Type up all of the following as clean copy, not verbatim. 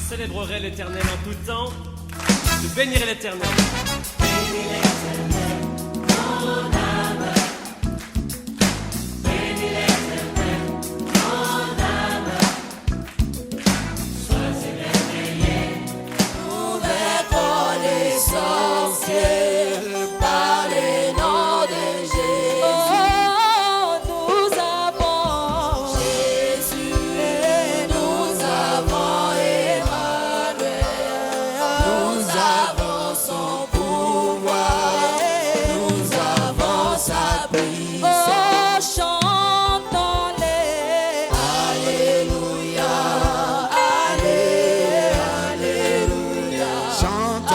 célébrerai l'Éternel en tout temps. Je bénirai l'Éternel. Bénis l'Éternel, mon âme. Bénis l'Éternel, mon âme. Sois émerveillé, ouvert connaissance par le nom de Jésus. Nous avons Jésus et nous avons Emmanuel. Nous avons son pouvoir, nous avons sa puissance. Chantons-les. Alléluia, Alléluia. Chante.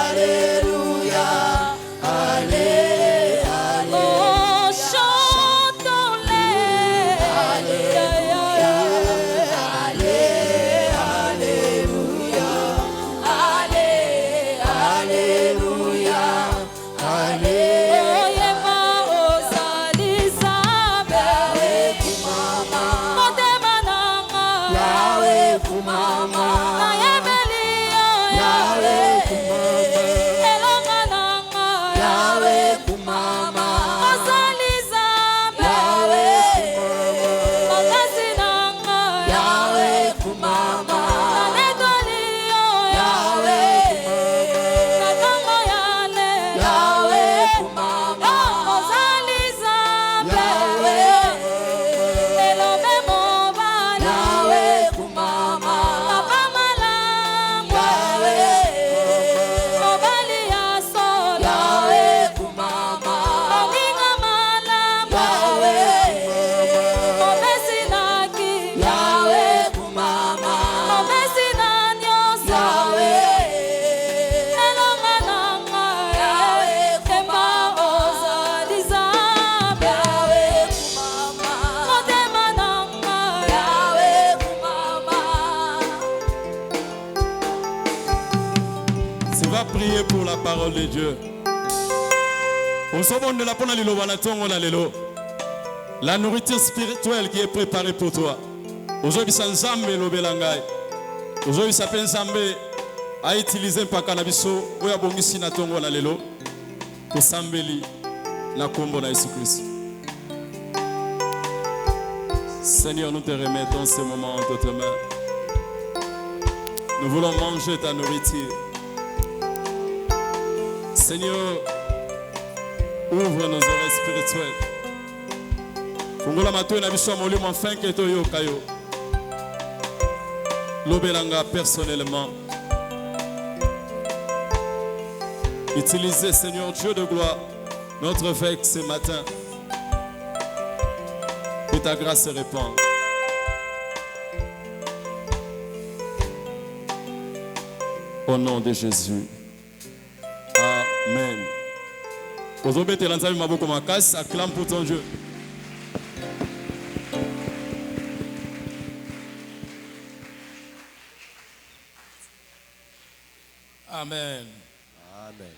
Alléluia, Alléluia. Chantons-les. Alléluia, Alléluia. Alléluia, Oyema ozalisa Yahweh kumama, motema nanga Yahweh kumama, nayebeliyo Yahweh kumama, elonga nanga Yahweh kumama, ozalisa Yahweh kumama, makasi nanga Yahweh kumama, nanetoliyo Yahweh kumama, katongo yale Yahweh kumama, ozalisa Yahweh, elobe mobali Yahweh kumama, papa malamu Yahweh, mobali ya solo Yahweh kumama, moninga malamu Yahweh, mopesi naki Yahweh kumama, mopesi na nyonso Yahweh, elonga nanga Yahweh kumama, ozalisa Yahweh kumama, motema nanga Yahweh kumama. Tu vas prier pour la parole de Dieu. La nourriture spirituelle qui est préparée pour toi. Aujourd'hui, c'est Nzambe lobelangai. Aujourd'hui, ça peut Nzambe à utiliser par canabiso ou à bongisi na tongo la lelo pour sambeli na kombo na Jésus Christ. Seigneur, nous te remettons ce moment entre tes mains. Nous voulons manger ta nourriture. Seigneur, ouvre nos oreilles spirituelles. Fungola mato na biso molimo enfin que to yo kayo. Lobelanga personnellement. Utilisez, Seigneur Dieu de gloire, notre veille ce matin. Que ta grâce se répande. Au nom de Jésus. Amen. Ozobete lanzabi maboko makasi, acclame pour ton Dieu. Amen. Amen.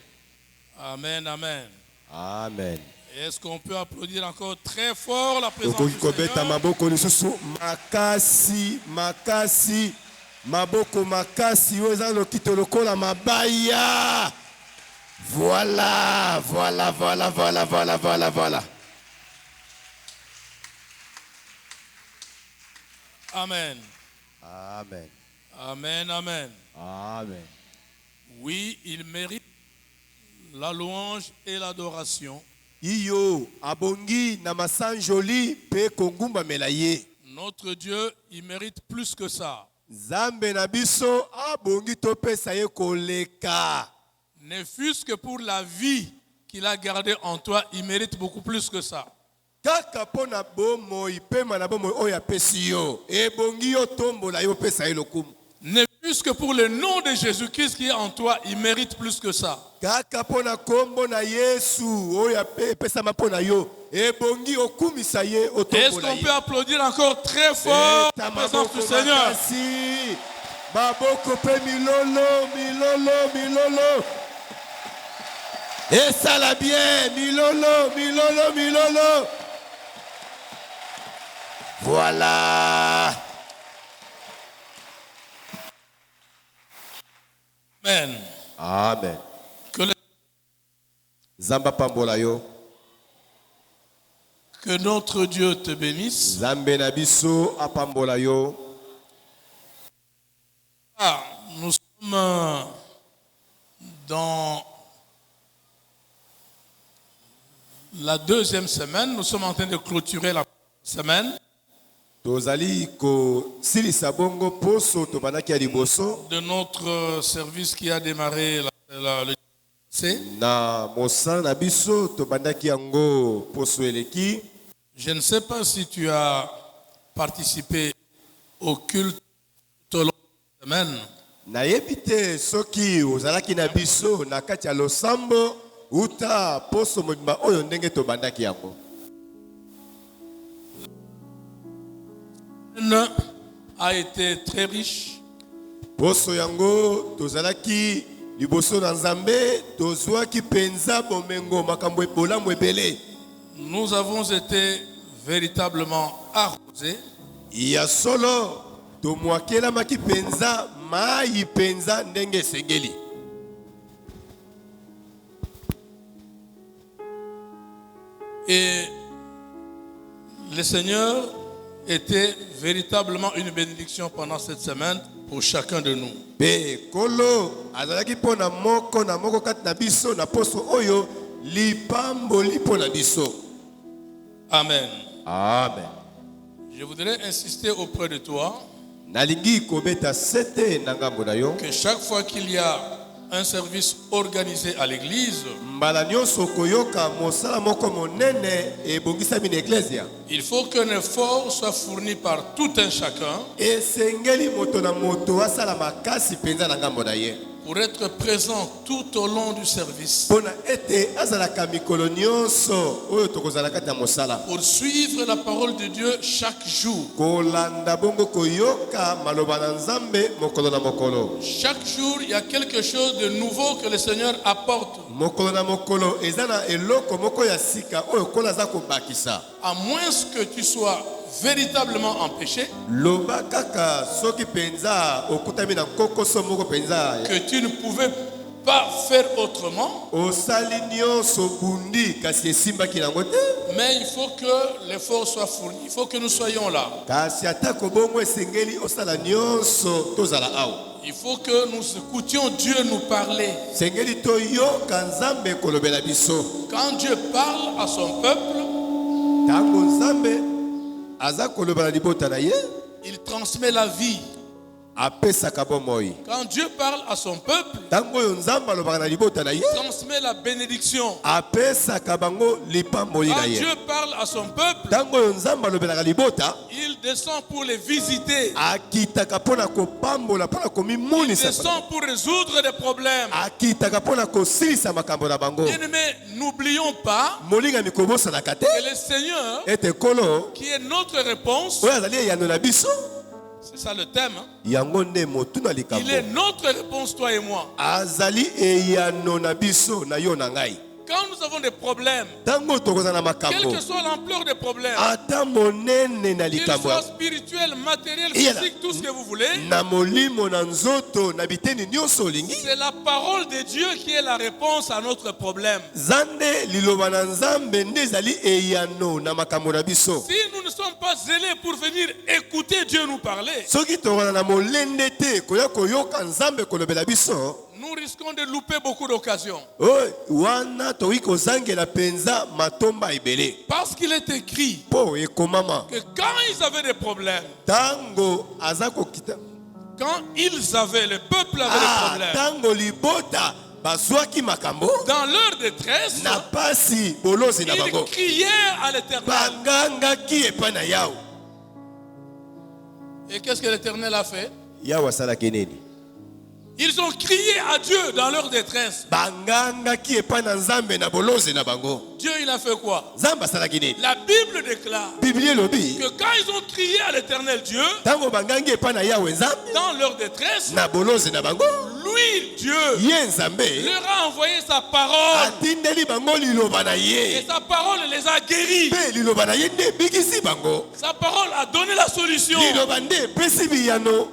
Amen, amen. Amen. Est-ce qu'on peut applaudir encore très fort la présence Okoki du kobeta Seigneur? maboko lisusu makasi makasi maboko makasi oyo eza lokito lokola mabaya. Voilà, voilà, voilà, voilà, voilà, voilà, voilà. Amen. Amen. Amen, amen. Amen. Oui, il mérite la louange et l'adoration. Iyo abongi na masanjoli pe kongumba melaye. Notre Dieu, il mérite plus que ça. Zambe na biso abongi topesa ye koleka. Ne fût-ce que pour la vie qu'il a gardée en toi, il mérite beaucoup plus que ça. Kaka pona bomo ipema na bomo oya pesi yo. Ebongi yo tombola yo pesa ye lokumu. Ne fût-ce que pour le nom de Jésus-Christ qui est en toi, il mérite plus que ça. Kaka pona kombo na Yesu oya pesa mapona yo. Ebongi okumisa ye otombola ye. Est-ce qu'on peut applaudir encore très fort la présence du Seigneur? Baboko pe milolo, milolo, milolo. Et ça la bien, milolo, milolo, milolo. Voilà. Amen. Amen. Que, le- Zamba pambola yo. que notre Dieu te bénisse. Zambe na biso apambola yo. Ah, nous sommes dans la deuxième semaine. Nous sommes en train de clôturer la semaine Tozali ko silisa bongo poso tobandaki ya liboso de notre service qui a démarré le C. na mosala na biso tobandaki yango poso eleki. Je ne sais pas si tu as participé au culte tout au long de la semaine. Nayebi te soki ozalaki na biso na kati ya losambo uta poso mobimba oyo ndenge tobandaki yango. A été très riche. Poso yango tozalaki liboso na Nzambe tozwaki penza bomengo makambo ebolamu ebele. Nous avons été véritablement arrosés. Ya solo tomwakelamaki penza mai penza ndenge esengeli. Et le Seigneur était véritablement une bénédiction pendant cette semaine pour chacun de nous. Pe kolo azalaki pona moko kati na biso na poso oyo lipamboli pona biso. Amen. Amen. Je voudrais insister auprès de toi Nalingi kobeta sete na ngambo na yo. que chaque fois qu'il y a un service organisé à l'église, Mbala nyonso koyoka mosala moko monene ebongisami na eklesia. il faut qu'un effort soit fourni par tout un chacun Esengeli moto na moto asala makasi penza na ngambo na ye. pour être présent tout au long du service, Pona ete azalaka mikolo nyonso oyo tokozala kati ya mosala. pour suivre la parole de Dieu chaque jour. Kolanda bongo koyoka maloba na Nzambe mokolo na mokolo. Chaque jour, il y a quelque chose de nouveau que le Seigneur apporte. Mokolo na mokolo eza na eloko moko ya sika oyo kola za kobakisa. À moins que tu sois véritablement en péché, Loba kaka soki penza okutami na kokoso moko penza que tu ne pouvais pas faire autrement, osali nyonso bundi kasi esimbaki nango te. mais il faut que l'effort soit fourni. Il faut que nous soyons là. Kasi atako bongo esengeli osala nyonso tozala awa. Il faut que nous écoutions Dieu nous parler. Sengeli toyoka Nzambe kolobela biso. Quand Dieu parle à son peuple, Tango Nzambe aza kolobela libota na ye il transmet la vie. apesaka bomoi. Quand Dieu parle à son peuple, Tango oyo Nzambe alobaka na libota na ye il transmet la bénédiction. apesaka bango lipamboli na Quand ye. Dieu parle à son peuple, Tango oyo Nzambe alobelaka libota il descend pour les visiter. akitaka mpona kopambola mpona Il komimonisa descend pour résoudre des problèmes. akitaka mpona kosilisa makambo na bango. Bien-aimés, n'oublions pas molingami kobosanaka te que le Seigneur, ete kolo qui est notre réponse, oyo azali eyano na biso c'est ça le thème, hein? yango nde motuna Il likambo est notre réponse, toi et moi. azali eyano na biso na yo na ngai. Quand nous avons des problèmes, Tango tokozala na quelle makambo que soit l'ampleur des problèmes, ata monene na qu'ils likambo soient spirituels, matériels, Et là- physiques, tout ce que vous voulez, na molimo na nzoto na biteni nyonso olingi c'est la parole de Dieu qui est la réponse à notre problème. zande liloba na Nzambe nde ezali eyano na makambo na biso. Si nous ne sommes pas zélés pour venir écouter Dieu nous parler, Soki tokozala na molende te koya koyoka Nzambe kolobela biso nous risquons de louper beaucoup d'occasions. oyo wana tokoki kozangela penza matomba ebele Parce qu'il est écrit mpo ekomama que quand ils avaient des problèmes, tango aza kokita quand ils avaient, le peuple avait des problèmes, tango libota bazwaki makambo dans leur détresse, na pasi bolozi na bango ils criaient à l'Éternel. bangangaki epai na yawe. Et qu'est-ce que l'Éternel a fait? Yawe asalaki nini? Ils ont crié à Dieu dans leur détresse. bangangaki epai na Nzambe na bolozi na bango. Dieu, il a fait quoi? Nzambe asalaki nini? La Bible déclare Biblia elobi que quand ils ont crié à l'Éternel Dieu, tango bangangi epai na yawe Nzambe dans leur détresse, na bolozi na bango lui, Dieu, ye Nzambe leur a envoyé sa parole. atindeli bango liloba na Et ye sa parole les a guéris. mpe liloba na ye nde ebikisi bango. Sa parole a donné la solution. liloba nde epesi biyano.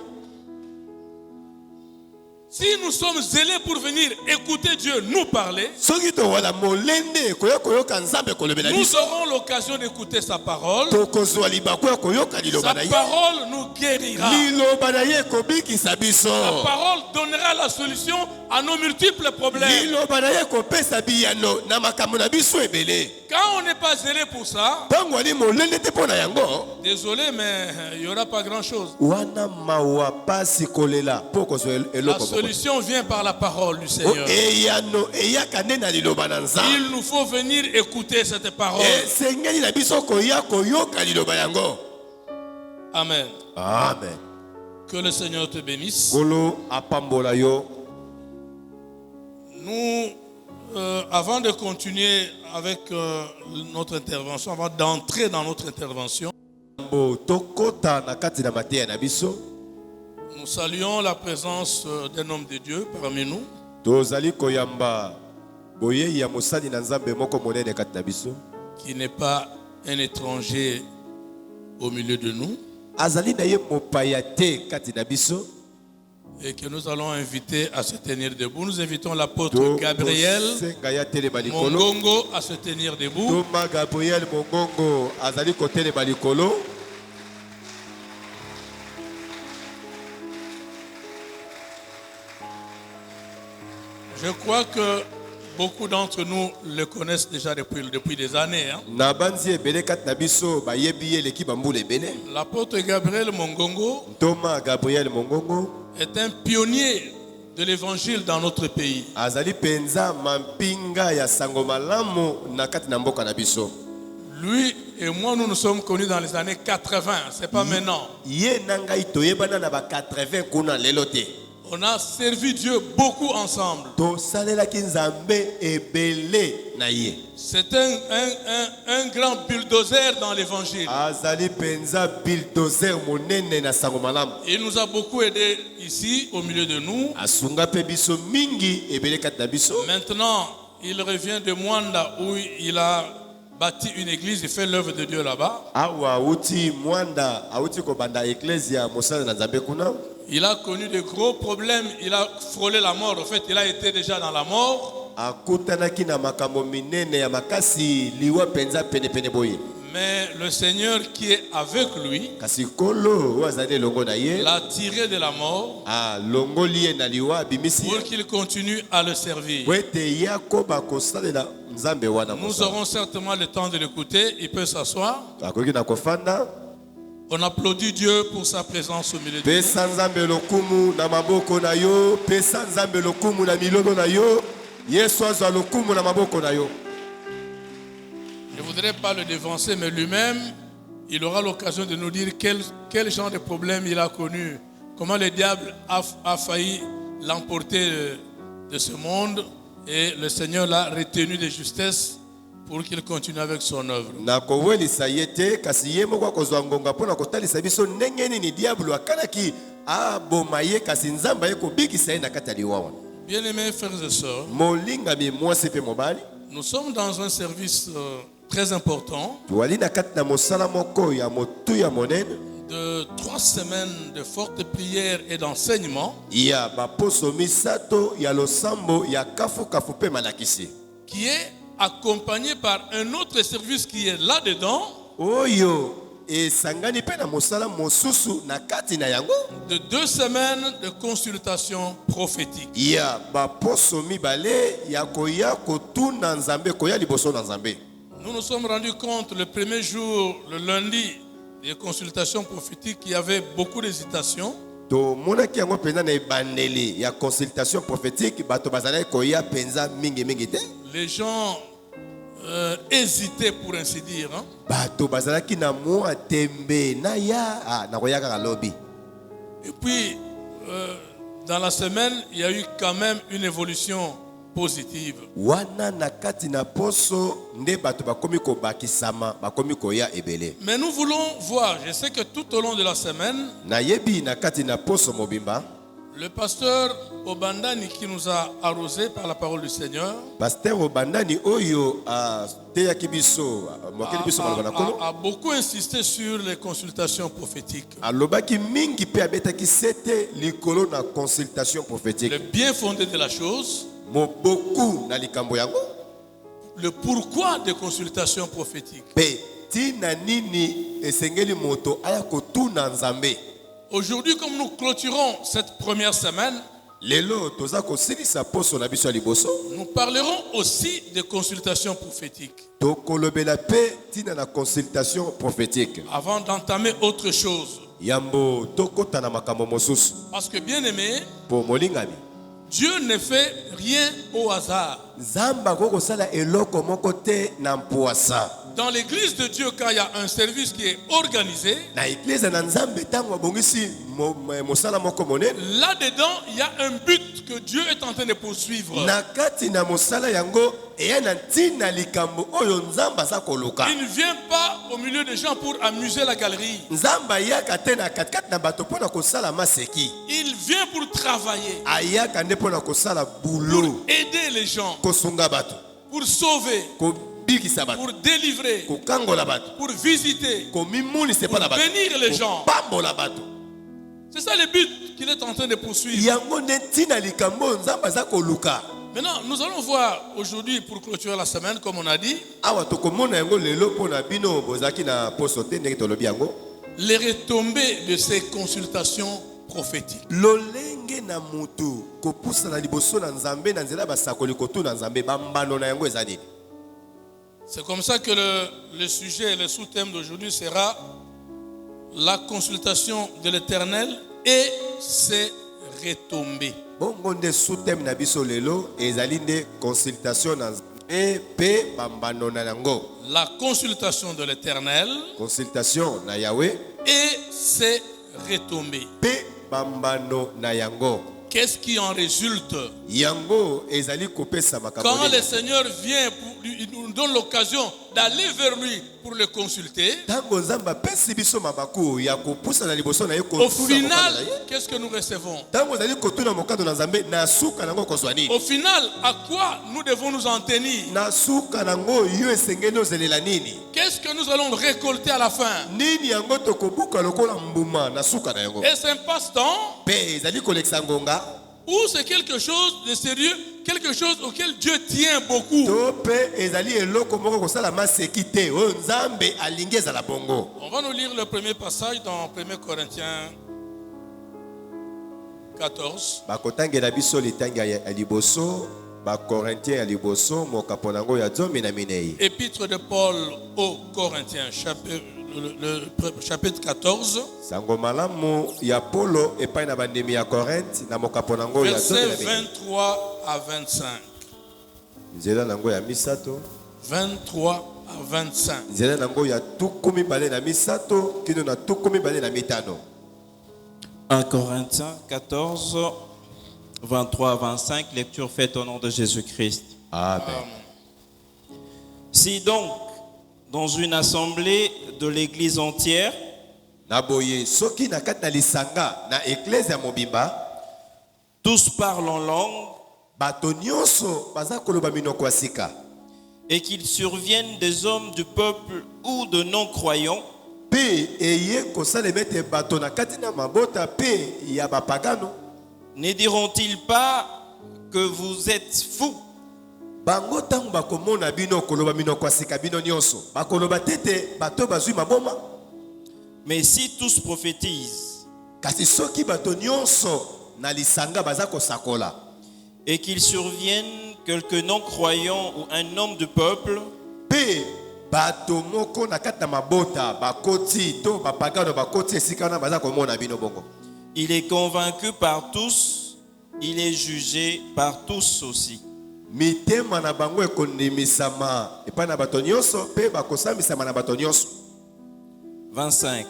Si nous sommes zélés pour venir écouter Dieu nous parler, soki towala molende koya koyoka nzambe kolobela nous biso aurons l'occasion d'écouter sa parole. tokozwa libako ya koyoka Sa liloba na ye parole nous guérira. liloba na ye ekobikisa biso La parole donnera la solution à nos multiples problèmes. liloba na ye ekopesa biyano na makambo na biso ebele Quand on n'est pas zélé pour ça, ntango ali molende te mpo na yango désolé, mais il n'y aura pas grand-chose. wana mawa pasi kolela mpo kozwa La eloko solution vient par la parole du Seigneur. eyano eyaka nde na liloba na nzambe Il nous faut venir écouter cette parole. esengeli na biso koya koyoka liloba yango Amen. amen Que le Seigneur te bénisse. kolo apambola yo Nous, avant de continuer avec notre intervention, avant d'entrer dans notre intervention, bo tokota na kati na mateya na biso nous saluons la présence d'un homme de Dieu parmi nous. tozali koyamba boyei ya mosali na nzambe moko monene kati na biso Qui n'est pas un étranger au milieu de nous azali na ye mopaya te kati na biso et que nous allons inviter à se tenir debout. Nous invitons l'apôtre Gabriel senga ya telema likolo Mongongo à se tenir debout. toma Gabriel Mongongo azali kotelema likolo Je crois que beaucoup d'entre nous le connaissent déjà depuis des années. na banzi ebele kati na biso bayebi ye leki bambula ebele L'apôtre Gabriel Mongongo toma Gabriel Mongongo est un pionnier de l'évangile dans notre pays. azali penza mampinga ya sango malamu na kati na mboka na biso Lui et moi, nous nous sommes connus dans les années 80, c'est pas maintenant. ye na ngai toyebana na ba 80 kuna lelo te On a servi Dieu beaucoup ensemble. tosalelaki nzambe ebele na ye C'est un grand bulldozer dans l'évangile. azali penza bulldozer monene na sango malamu Il nous a beaucoup aidés ici, au milieu de nous. asunga pe biso mingi ebele kati na biso Maintenant, il revient de Mwanda où il a bâti une église, il fait l'œuvre de Dieu là-bas. awa auti mwanda auti kobanda eklezia mosala na nzambe kuna Il a connu de gros problèmes, il a frôlé la mort. En fait, il a été déjà dans la mort. akutanaki na makambo minene ya makasi liwa penza penepene boye Mais le Seigneur qui est avec lui kasi kolo oyo azali elongo na ye l'a tiré de la mort alongoli ye na liwa abimisi pour qu'il continue à le servir. po ete ye akoba kosalela nzambe wana Nous mosala aurons certainement le temps de l'écouter. Il peut s'asseoir. akoki na kofanda On applaudit Dieu pour sa présence au milieu de nous. pesa nzambe lokumu na maboko na yo pesa nzambe lokumu na milolo na yo yesu azwa lokumu na maboko na yo Je ne voudrais pas le dévancer, mais lui-même, il aura l'occasion de nous dire quel genre de problème il a connu, comment le diable a failli l'emporter de ce monde, et le Seigneur l'a retenu de justesse pour qu'il continue avec son œuvre. na kowelisa ye te kasi ye moko akozwa ngonga mpo na kotalisa biso ndenge nini diablo akanaki aboma ye kasi nzambe aye kobikisa ye na kati ya liwa wana Bien-aimés frères et sœurs, molingami mwasi mpe mobali nous sommes dans un service très important toali na kati na mosala moko ya motuya monene de 3 semaines de fortes prières et d'enseignement ya baposo misato ya losambo ya kafukafu mpe malakisi qui est accompagné par un autre service qui est là-dedans oyo esangani mpe na mosala mosusu na kati na yango de 2 semaines de consultation prophétique. ya baposo mibale ya koya kotuna nzambe koya liboso na nzambe Nous nous sommes rendus compte le premier jour, le lundi, des consultations prophétiques, il y avait beaucoup d'hésitation. tomonaki yango mpenza na ebandeli ya consultation prophétique bato bazalaki koya mpenza mingi te Les gens hésitaient pour ainsi dire. bato bazalaki na mwa tembe na ya na koya kaka lobi Et puis, dans la semaine, il y a eu quand même une évolution positive. wana na kati na poso nde bato bakomi kobakisama bakomi koya ebele Mais nous voulons voir, je sais que tout au long de la semaine, nayebi na kati na poso mobimba Le pasteur Obandani qui nous a arrosé par la parole du Seigneur Pasteur Obandani oyo teyaki biso mokeli biso maloba na nkolo a beaucoup insisté sur les consultations prophétiques. alobaki mingi mpe abetaki sete likolo na consultation prophétique Le bien fondé de la chose, moboku na likambo yango le pourquoi des consultations prophétiques. mpe ntina nini esengeli moto aya kotuna nzambe. Aujourd'hui, comme nous clôturons cette première semaine, lelo toza kosilisa poso na biso ya liboso nous parlerons aussi des consultations prophétiques. tokolobela mpe ntina na consultation prophétique Avant d'entamer autre chose. yambo tokota na makambo mosusu Parce que bien aimé, po molingami Dieu ne fait rien au hasard. nzambe akoki kosala eloko moko te na mpwasa. Dans l'église de Dieu, quand il y a un service qui est organisé, Na eklise na nzambe ntango abongisi mosala moko monene là-dedans, il y a un but que Dieu est en train de poursuivre. na kati na mosala yango eya na ntina likambo oyo nzambe aza koluka. Il ne vient pas au milieu des gens pour amuser la galerie. nzambe ayaka te na katikati na bato mpo na kosala maseki Il vient pour travailler, ayaka nde mpo na kosala pour bulo aider les gens, kosunga bato pour sauver, kobikisa bato pour délivrer, kokangola bato pour visiter, komimunisa epa na pour bato bénir les gens. kopambola bato. C'est ça le but qu'il est en train de poursuivre. yango nde ntina likambo oyo nzambe aza koluka. Maintenant, nous allons voir aujourd'hui, pour clôturer la semaine, comme on a dit, awa tokomona yango lelo mpo na bino bozalaki na poso te ndenge tolobi yango les retombées de ces consultations prophétiques. lolenge na mutu kopusana liboso na nzambe na nzela basakoli kotuna nzambe bambano na yango eza nini. C'est comme ça que le sujet, le sous-thème d'aujourd'hui sera la consultation de l'Éternel et ses retombées. bongo nde sous-thème na biso lelo ezali nde consultation na nzambe mpe bambano na yango. La consultation de l'Éternel consultation na Yahweh et ses retombées. mpe bambano na yango. Qu'est-ce qui en résulte? yango ezali kopesa makambo Quand nini? le Seigneur vient, il nous donne l'occasion d'aller vers lui pour le consulter. ntango nzambe apesi biso mabaku ya kopusana liboso na ye Au kotuna final, mokano na ye qu'est-ce que nous recevons? ntango ozali kotuna mokano na nzambe na suka nango kozwa nini. Au final, à quoi nous devons nous en tenir? na suka nango yo esengeli ozelela nini. Qu'est-ce que nous allons récolter à la fin? nini yango tokobuka lokola mbuma na suka na yango. Est-ce un passe-temps mpe ezali kolekisa ngonga ou c'est quelque chose de sérieux, quelque chose auquel Dieu tient beaucoup? to mpe ezali eloko moko kosala maseki te oyo nzambe alingi ezala bongo. On va nous lire le premier passage dans 1 Corinthiens 14. bakotangela biso litangi ya liboso bakorintien ya liboso mokapo nango ya 12. Épître de Paul aux Corinthiens, chapitre 14, sango malamu ya polo epai na bandemi ya korinte na mokapo nango ya versets 12. 23 à 25. nzela nango ya misato 23 à 25. nzela nango ya 12 kino na 15. 1 Corinthiens 14, 23 à 25, lecture faite au nom de Jésus-Christ. Amen. Si donc, dans une assemblée de l'église entière, naboye soki na kati na lisanga na eklese ya mobimba tous parlent en langue, bato nyonso baza koloba minoko ya sika et qu'il survienne des hommes du peuple ou de non-croyants, mpe eye kosalema ete bato na kati na mabota mpe ya bapagano, ne diront-ils pas que vous êtes fous? bango ntango bakomona bino koloba minoko ya sika bino nyonso bakoloba tete bato bazwi maboma. Mais si tous prophétisent, kasi soki bato nyonso na lisanga baza kosakola et qu'il survienne quelques non-croyants ou un homme du peuple, mpe bato moko na kati na mabota bakoti to bapagano bakoti esika wana baza komona bino bongo, il est convaincu par tous, il est jugé par tous aussi. mitema na bango ekondimisama epai na bato nyonso mpe bakosambisama na bato nyonso. 25.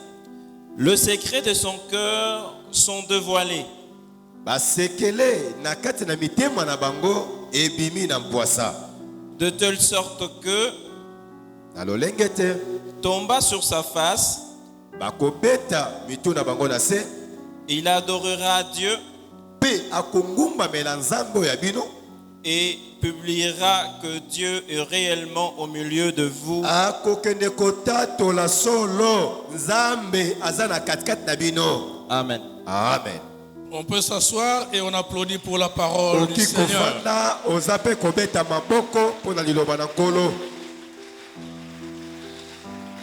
Le secret de son cœur sont dévoilés. basekele na kati na mitema na bango ebimi na mpwasa, De telle sorte que, na lolenge te tomba sur sa face, bakobeta mitu na bango na se, il adorera Dieu pe akongumba melanzambo ya bino et publiera que Dieu est réellement au milieu de vous. akokende kotatola solo nzambe aza na katikati na bino. Amen. Amen. On peut s'asseoir et on applaudit pour la parole du Oki Seigneur. kofanda oza pe kobeta maboko mpona liloba na nkolo.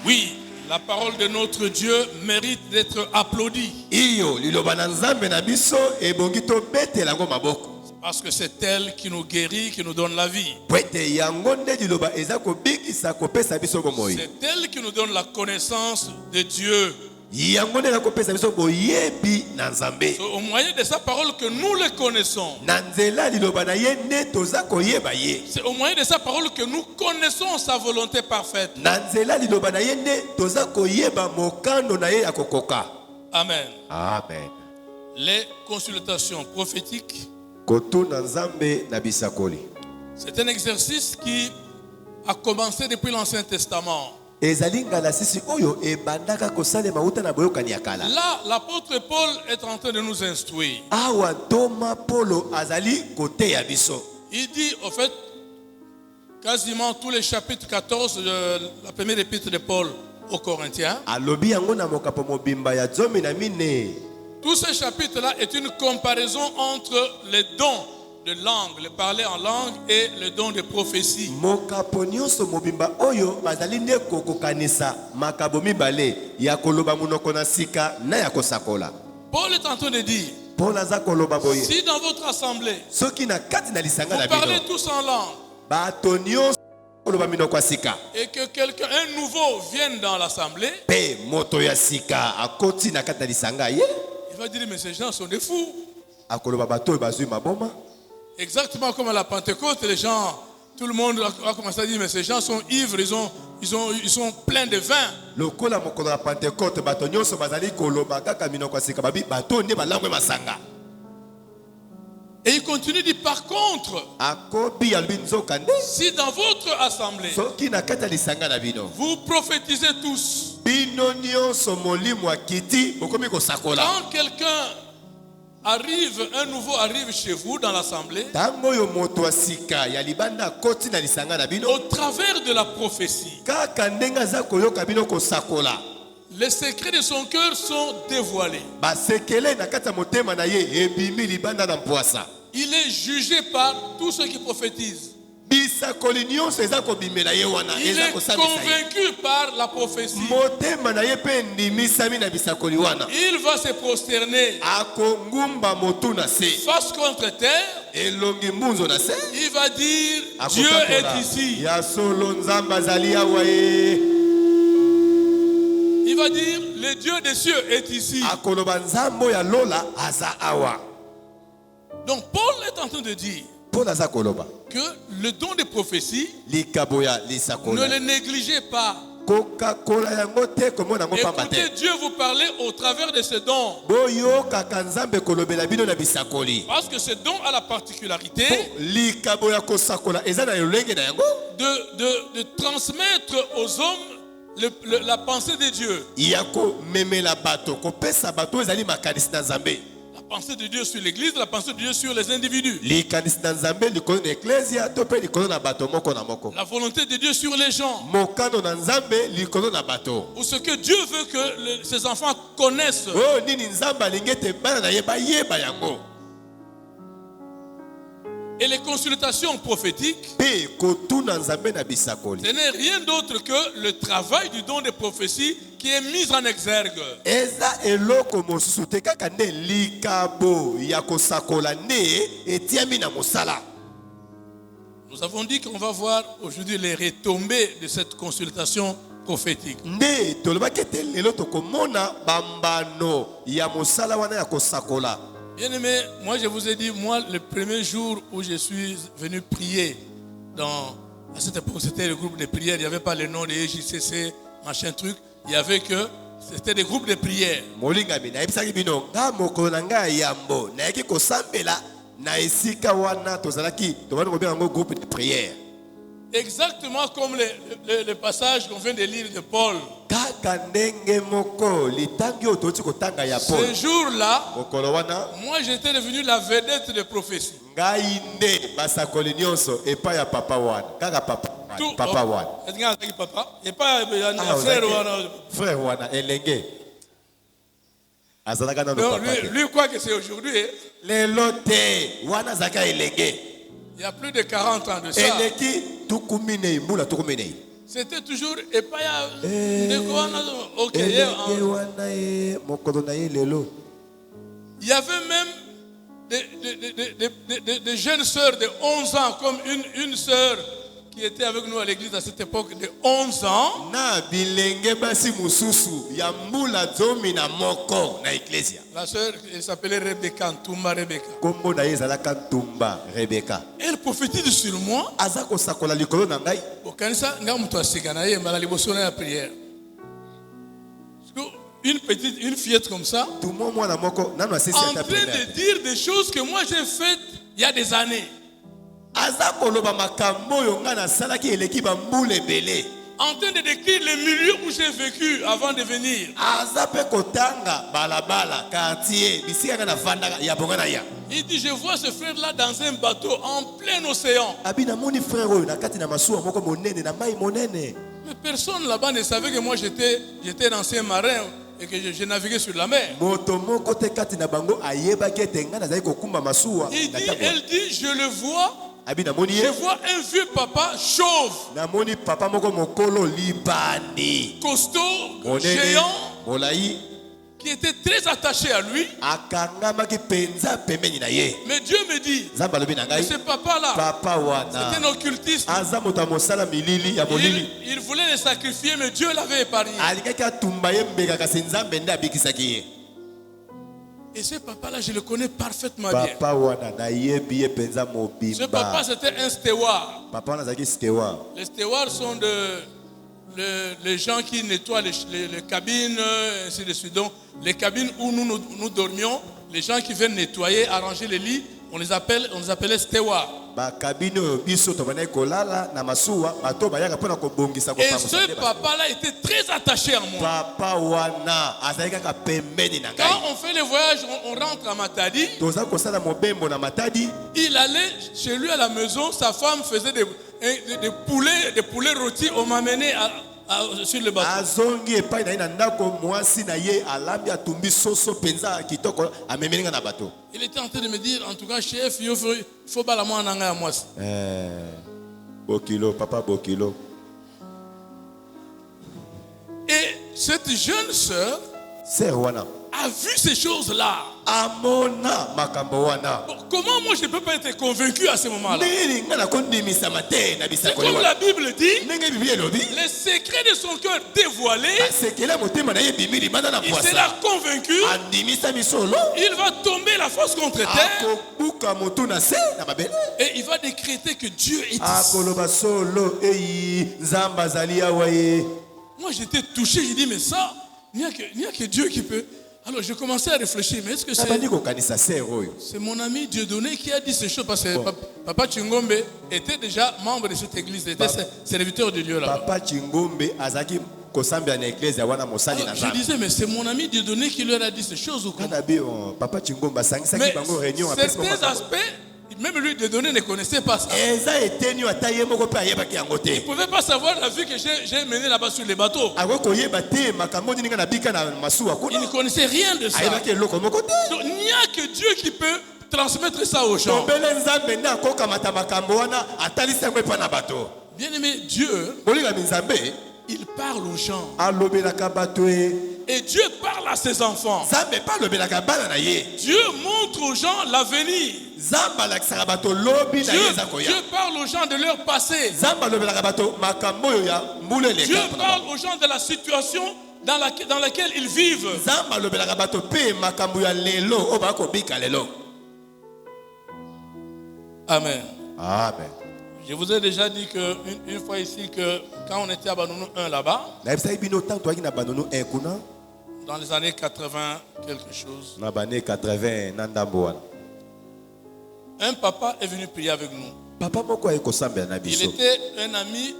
Oui, la parole de notre Dieu mérite d'être applaudie. Iyo liloba na nzambe na biso ebongi tobetela yango maboko. Parce que c'est elle qui nous guérit, qui nous donne la vie. Po ete yango nde liloba eza kobikisa kopesa biso bomoi. C'est elle qui nous donne la connaissance de Dieu. Yango nde nakopesa biso boyebi na nzambe. C'est au moyen de sa parole que nous le connaissons. Na nzela liloba na ye nde toza koyeba ye. C'est au moyen de sa parole que nous connaissons sa volonté parfaite. Na nzela liloba na ye nde toza koyeba mokano na ye ya kokoka. Amen. Amen. Les consultations prophétiques, Kotuna nzambe na bisakoli. c'est un exercice qui a commencé depuis l'Ancien Testament. Ezali ngala sisi oyo ebandaka kosalema uta na boyokani ya kala. Là, l'apôtre Paul est en train de nous instruire. Awa Toma Polo azali kote ya biso. Il dit, au fait, quasiment tous les chapitres 14 de la première épître de Paul aux Corinthiens, Alobi yango na mokapo mobimba ya zomi na mine. tous ces chapitres-là est une comparaison entre les dons de langue, le parler en langue et le don de prophétie. Mokapo nyonso mobimba oyo bazali nde kokokanisa makabo mibale ya koloba munoko na sika na ya kosakola. Paul est en train de dire, Paul aza koloba boye. si dans votre assemblée, Soki na kati na lisanga vous na parlez bino. tous en langue, Bato nyonso koloba minoko ya sika. et que quelqu'un, un nouveau, vienne dans l'assemblée, Pe moto ya sika akoti na kati na lisanga ye. il va dire, mais ces gens sont des fous. Akoloba bato oyo bazwi maboma. Exactement comme à la Pentecôte, les gens, tout le monde a commencé à dire, mais ces gens sont ivres, ils sont pleins de vin. Lokola mokolo ya Pentecôte bato nyonso bazali koloba kaka minoko ya sika babi bato nde balangwe masanga. Et il continue, dit, par contre, Akobi albi nzoka nde. si dans votre assemblée, Soki na kati ya lisanga na bino. vous prophétisez tous, Bino nyonso molimo akiti bokomi kosakola. quand quelqu'un arrive, un nouveau arrive chez vous dans l'assemblée, Tango yo moto ya sika ya libanda koti na lisanga na bino. au travers de la prophétie, Kaka ndenga za koyoka bino kosakola. les secrets de son cœur sont dévoilés. Basekele na kati ya motema na ye ebimi libanda na mpwasa. Il est jugé par tous ceux qui prophétisent. Bisakoli nyonso eza kobimela ye wana Il eza est kosambisa ye. convaincu par la prophétie. Motema na ye pe ndimisami na bisakoli wana. Il va se prosterner Akongumba motu na se. face contre terre. Elongi mbunzo na se. Il va dire, Dieu Akotatola. est ici. Ya solo nzamba azali awa ye. Il va dire, le Dieu des cieux est ici. Akoloba nzambo ya lola aza awa. Donc Paul est en train de dire Paul aza koloba. que le don de prophétie, Likabo ya ne lisakola. le négligez pas. Coca-Cola yango te komona ngo pamba te. Écoutez Dieu vous parler au travers de ce don. Boyokaka nzambe kolobela bino na bisakoli. Parce que ce don a la particularité Likabo ya kosakola eza na lolenge na yango. de transmettre aux hommes la pensée de Dieu. Yako memela bato kopesa bato ezali makanisi na nzambe. La pensée de Dieu sur l'église, la pensée de Dieu sur les individus. Likanisi na nzambe likolo na eklezia to pe likolo na bato moko na moko. La volonté de Dieu sur les gens. Mokano na nzambe likolo na bato. Ou ce que Dieu veut que ses enfants connaissent. Oh nini nzambe alingi ete bana na ye bayeba yango. Et les consultations prophétiques, Pe kotuna nzambe na bisakoli. ce n'est rien d'autre que le travail du don de prophétie qui est mis en exergue. Eza eloko mosusu te kaka nde likabo ya kosakola nde etiami na mosala. Nous avons dit qu'on va voir aujourd'hui les retombées de cette consultation prophétique. Nde tolobaki ete lelo tokomona bambano ya mosala wana ya kosakola. Bien aimé, moi je vous ai dit, moi le premier jour où je suis venu prier à cette époque c'était le groupe de prière, il n'y avait pas le nom de EJCC, machin truc, il y avait que c'était des groupes de prière. Molingami na ebisaki bino nga mokolo na ngai yambo nayaki kosambela na esika wana tozalaki tobandi kobenga yango groupe de prière. Exactement comme le passage qu'on vient de lire de Paul. Kaka ndenge moko litangi ototi kotanga ya Paul. Ce jour-là, Mokolo wana moi j'étais devenu la vedette de prophétie. ngai nde basakoli nyonso epai ya papa wana. Kaka papa wana. Est-ce qu'il y a un papa? Et pas un frère ou un frère wana elenge. Azalaka na non, papa. lui croit que c'est aujourd'hui. Hein? Lelo te wana zaka elenge. Il y a plus de 40 ans de ça. Eleki tukumine mbula tukumine. C'était toujours et pas il y avait même des jeunes sœurs de 11 ans, comme une sœur qui était avec nous à l'église à cette époque de 11 ans. Na bilenge basi mususu ya mbula zomi na moko na ecclesia. La sœur, elle s'appelait Rebecca, Ntumba Rebecca. Kombo na yezalaka Ntumba Rebecca. Elle prophétise sur moi. Azako sakola likolo na ngai. Okanisa nga mutu asika na ye mbala liboso na prière. Une fillette comme ça, en train de dire des choses que moi j'ai faites il y a des années. En train de décrire les milieux où j'ai vécu avant de venir. Il dit, je vois ce frère-là dans un bateau en plein océan. Mais personne là-bas ne savait que moi j'étais ancien marin et que je naviguais sur la mer. Elle dit, je le vois. Je vois un vieux papa chauve, costaud, géant, qui était très attaché à lui. Mais Dieu me dit, ce papa-là, c'est un occultiste. Il voulait le sacrifier, mais Dieu l'avait épargné. Et ce papa-là, je le connais parfaitement bien. Ce papa, c'était un steward. Les stewards sont les gens qui nettoient les cabines, ainsi de suite. Donc, les cabines où nous dormions, les gens qui viennent nettoyer, arranger les lits, on les appelait stewards. Et ce papa-là était très attaché à moi. Quand on fait les voyages, on rentre à Matadi. Il allait chez lui à la maison, sa femme faisait des poulets rôtis. On m'a amené sur le bateau. Il était en train de me dire, en tout cas, chef, il faut pas la moi en à moi. Bokilo, papa Bokilo. Et cette jeune sœur a vu ces choses-là. Comment moi je ne peux pas être convaincu à ce moment-là? C'est comme la Bible dit, les secrets de son cœur dévoilés, il sera convaincu, il va tomber la face contre terre et il va décréter que Dieu est ici. Moi j'étais touché, j'ai dit mais ça, il n'y a que Dieu qui peut. Alors je commençais à réfléchir, mais est-ce que c'est mon ami Dieudonné qui a dit ces choses? Parce que Papa Chingombe était déjà membre de cette église, il était serviteur de Dieu là. Papa Chingombe azaki kosambi en église wana mosali na Nzambe. Je disais mais c'est mon ami Dieudonné qui leur a dit ces choses ou quoi? Papa Chingombe sangisaki bango réunion après certains aspects. Même lui, Dieudonné ne connaissait pas ça. Il ne pouvait pas savoir la vie que j'ai menée là-bas sur les bateaux. Il ne connaissait rien de ça. Donc, il n'y a que Dieu qui peut transmettre ça aux gens. Bien aimé, Dieu, il parle aux gens. Et Dieu parle à ses enfants. Dieu montre aux gens l'avenir. Dieu parle aux gens de leur passé. Dieu parle aux gens de la situation dans laquelle ils vivent. Amen. Amen. Je vous ai déjà dit une fois ici que quand on était à Banonou 1 là-bas, dans les années 80, quelque chose, un papa est venu prier avec nous. papa moko ayeko sambela na Il biso. était un ami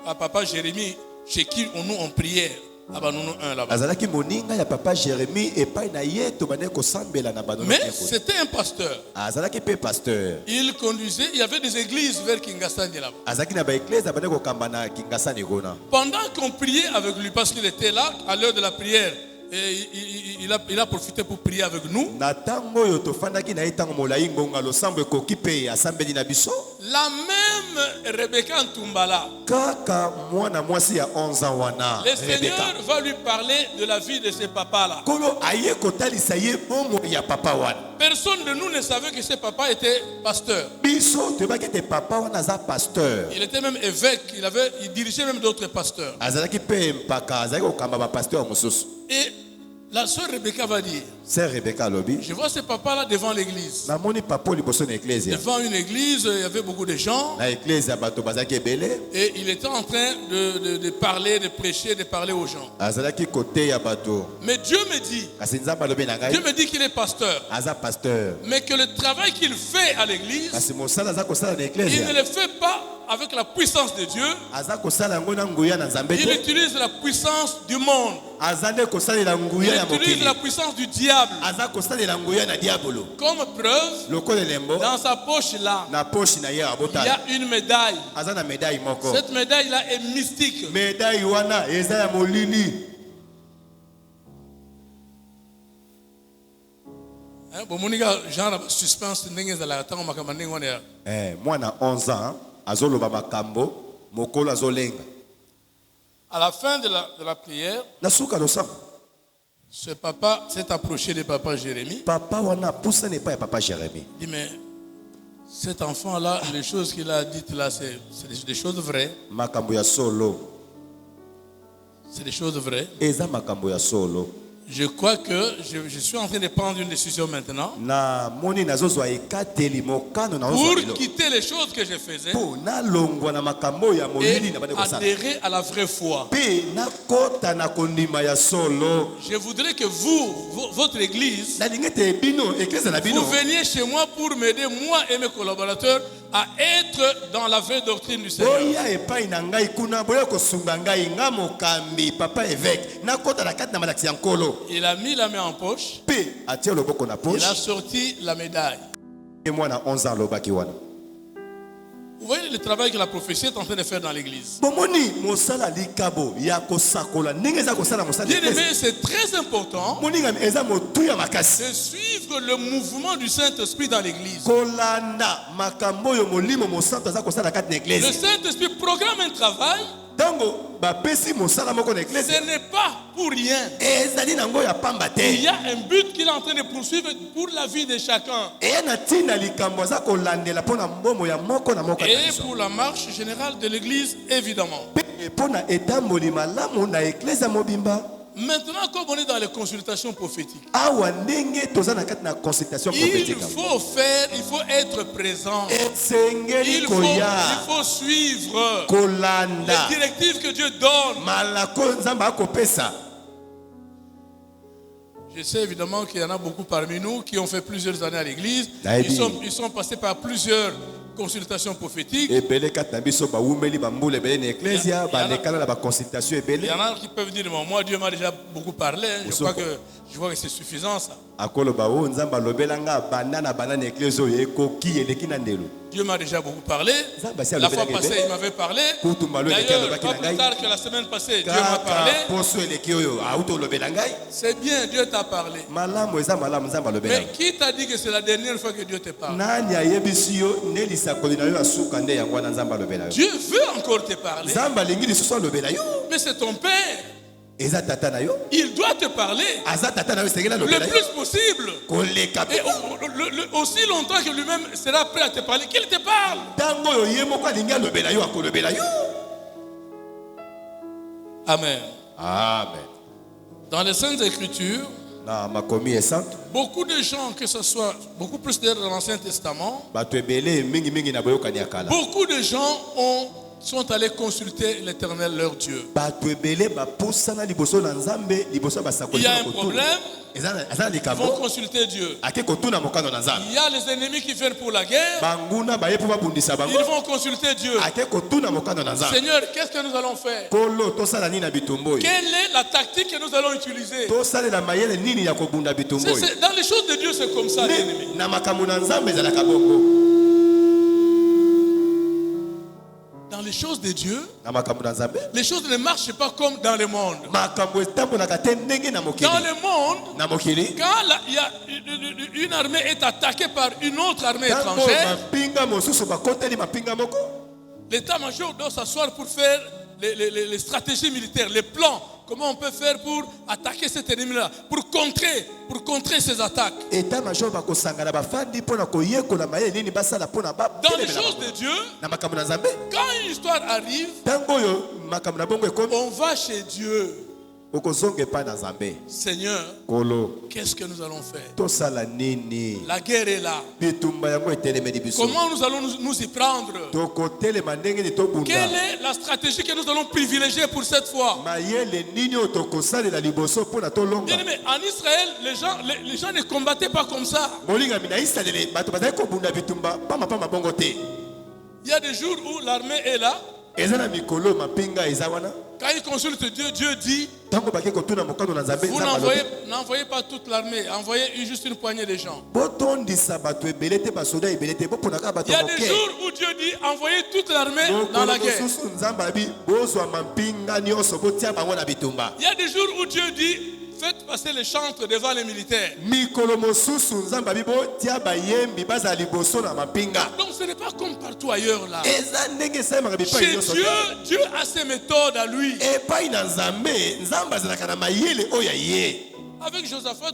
à papa Jérémie, chez qui nous on priait. Ah bah nous un là-bas. Azalaki moninga ya papa Jérémie epai na ye to bane ko sambela na banono. Mais c'était un pasteur. Azalaki pe pasteur. Il conduisait, il y avait des églises vers Kingasani là-bas. Azalaki na ba église bane ko kambana Kingasani gona. Pendant qu'on priait avec lui, parce qu'il était là à l'heure de la prière, et il a profité pour prier avec nous. Na tango yo to fandaki na itango molai ngonga lo sambo ekoki pe asambeli na biso. La même Rebecca Ntumbala. Kaka mwana mwasi ya 11 ans wana. Le Seigneur va lui parler de la vie de ses papas là. Kolo aye kotalisa ye bomo ya papa wana. Personne de nous ne savait que ses papas étaient pasteurs. Biso te ba ke papa wana za pasteur. Il était même évêque, il dirigeait même d'autres pasteurs. Azalaki pe mpaka azalaki kokamba ba pasteur mosusu. Et la sœur Rebecca va dire, Sœur Rebecca lobi. je vois ces papas-là devant l'église. Na moni papa liboso na église. Devant une église, il y avait beaucoup de gens. Na église bato bazaki ebele. Et il était en train de parler, de prêcher, de parler aux gens. Azalaki côté ya bato. Mais Dieu me dit, Kasi nzamba lobi na ngai. Dieu me dit qu'il est pasteur. Aza pasteur. Mais que le travail qu'il fait à l'église, Kasi mosala za kosala na il église. ne le fait pas avec la puissance de Dieu. Aza kosala ngo na nguya na nzambe Il te. utilise la puissance du monde. Azande kosala la Il nguya ya utilise mokili. la puissance du diable. Aza kosala la nguya na diabolo. Comme preuve, Lokole lembo dans sa poche là, na poche na ye il y abotala. a une médaille. Aza na médaille moko. Cette médaille là est mystique. Médaille wana eza ya molili. Bon, mon gars, genre suspense, Mwana 11 ans azoloba makambo mokolo azolenga. à la fin de la prière, Na suka losamba. ce papa s'est approché de papa Jérémie. Papa wana poussa ne pas ya papa Jérémie. Il dit, mais cet enfant-là, les choses qu'il a dites là, c'est des choses vraies. Makambo ya solo. C'est des choses vraies. Eza makambo ya solo. Je crois que je suis en train de prendre une décision maintenant Na moni nazozwa ekateli mokano na pour ozwa. quitter les choses que je faisais Po na longwa na makambo ya molili et na bande kosala. adhérer à la vraie foi. Pe na kota na kondima ya solo. Je voudrais que vous, votre église, Na lingete bino église na bino. vous veniez chez moi pour m'aider, moi et mes collaborateurs, à être dans la vraie doctrine du Seigneur. Boya epai na ngai kuna boya kosunga ngai nga mokambi papa évêque. Na kota na kati na malaksi ya nkolo. Il a mis la main en poche, Pe atia loboko na il poche. a sorti la médaille. Et moi na 11 ans lobaki wana. Vous voyez le travail que la prophétie est en train de faire dans l'église. Bomoni mosala likabo ya kosakola ndenge za kosala mosala. Bien aimé, c'est très important Moninga eza motuya makasi. de suivre le mouvement du Saint-Esprit dans l'église. Kolanda makambo yo molimo mosanto za kosala kati na Le église. Saint-Esprit programme un travail, Tango ba pesi mosala moko na église. ce n'est pas pour rien. Ezali nango ya pamba Il te. y a un but qu'il est en train de poursuivre pour la vie de chacun E na tina likambo za kolandela pona mbomo ya moko na moko na et biso. pour la marche générale de l'église, évidemment. Pe pona etamboli malamu na église ya mobimba. Maintenant, comme on est dans les consultations prophétiques, Awa ndenge toza na kati na consultation il prophétique. faut être présent. Esengeli koya Il faut suivre kolanda les directives que Dieu donne. malako nzamba akopesa. Je sais évidemment qu'il y en a beaucoup parmi nous qui ont fait plusieurs années à l'église. Daïdi. Ils sont passés par plusieurs consultations prophétiques. Ebele kati na biso bawumeli bambula ebele na ecclesia balekana na baconsultation Il ebele. y en a qui peuvent dire, moi Dieu m'a déjà beaucoup parlé. Je crois que c'est suffisant ça. Akoloba o nzamba alobelanga banda na banda na ecclesia oyo ekoki eleki na ndelo. Dieu m'a déjà beaucoup parlé. Zamba, La fois passée, il m'avait parlé. D'ailleurs, pas plus tard que la semaine passée, Dieu m'a parlé. Kaka poso eleki oyo auto olobela ngai. C'est bien, Dieu t'a parlé. Malamu eza malamu nzamba alobela. Mais qui t'a dit que c'est la dernière fois que Dieu te parle? Nani ayebisi yo ne lisakoli na yo asuka nde yango wana nzamba alobela yo. Dieu veut encore te parler. Nzamba alingi lisusu alobela yo. Mais c'est ton Père. Eza tata na yo. Il doit te parler Aza tata na yo esengeli le alobela yo. plus possible. Koleka Et pe. aussi longtemps que lui-même sera prêt à te parler, qu'il te parle. Tango oyo ye moko alingi alobela yo akolobela yo. Amen. Amen. Dans les Saintes Écritures, Na makomi esante. beaucoup de gens, que ce soit beaucoup plus d'ailleurs dans l'Ancien Testament, Bato ebele mingi mingi na boyokani ya kala. beaucoup de gens ont sont allés consulter l'Éternel leur Dieu. Il Il y a un problème, ils vont consulter Dieu. Il y a les ennemis qui viennent pour la guerre, ils vont consulter Dieu. Seigneur, qu'est-ce que nous allons faire? Quelle est la tactique que nous allons utiliser? Dans les choses de Dieu, c'est comme ça, les ennemis. Dans les choses de Dieu, les choses ne marchent pas comme dans le monde. Dans le monde, quand une armée est attaquée par une autre armée étrangère, l'état-major doit s'asseoir pour faire les stratégies militaires, les plans. Comment on peut faire pour attaquer cet ennemi-là, pour contrer ces attaques. Dans les choses de Dieu, quand une histoire arrive, on va chez Dieu. Seigneur, qu'est-ce que nous allons faire? La guerre est là. Comment nous allons nous y prendre? Quelle est la stratégie que nous allons privilégier pour cette fois? Bien aimé, en Israël, les gens ne combattaient pas comme ça. Il y a des jours où l'armée est là. Quand il consulte Dieu, Dieu dit, vous n'envoyez pas toute l'armée, envoyez juste une poignée de gens. Il y a des jours où Dieu dit, envoyez toute l'armée dans la guerre. Il y a des jours où Dieu dit, faites passer les chantres devant les militaires. Donc ce n'est pas comme partout ailleurs là. Chez Dieu, Dieu a ses méthodes à lui. Avec Josaphat